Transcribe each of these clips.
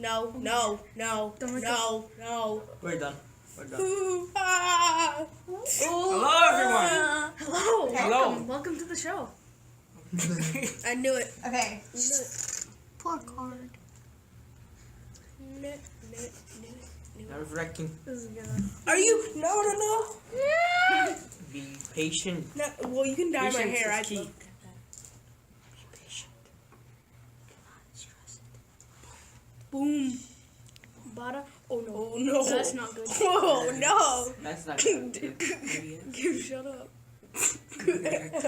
no. We're done. We're done. Ooh, ah. Hello, everyone. Hello. Hello. Welcome to the show. I knew it. Okay. Poor card. Nerve wracking. This is good. Are you? No. Be patient. No. Well, you can dye my Patience hair. is I key. look. Be patient. Boom. Bada. Oh no. That's not good. Oh no. That's not good. You shut up. Woo! Okay, what's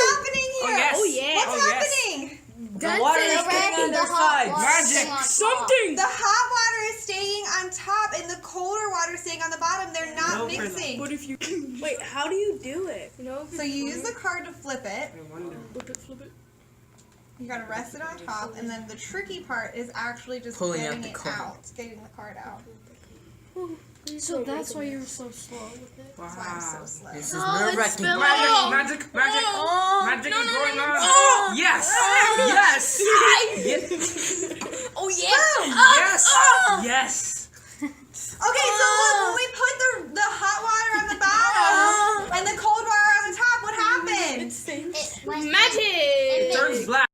happening here? yes. Oh yeah. What's Oh, yes. happening? The water is Dancing. staying on their side. Magic. Something. The hot water is staying on top and the colder water is staying on the bottom. They're not No, mixing. But if you wait, how do you do it? You know, So you use the card to flip it. I wonder. Flip it. You gotta rest it on top, and then the tricky part is actually just Pulling out getting the it card. out, getting the card out. so that's why you're so slow with it. That's why I'm so slow. This is Oh, nerve it's wracking. spilling. Magic. Magic is going on. Oh. Yes. Yes. Yes. Oh yeah. Yes. Yes. Okay, so look, when we put the hot water on the bottom and the cold water on the top, what happened? Magic. It turns black.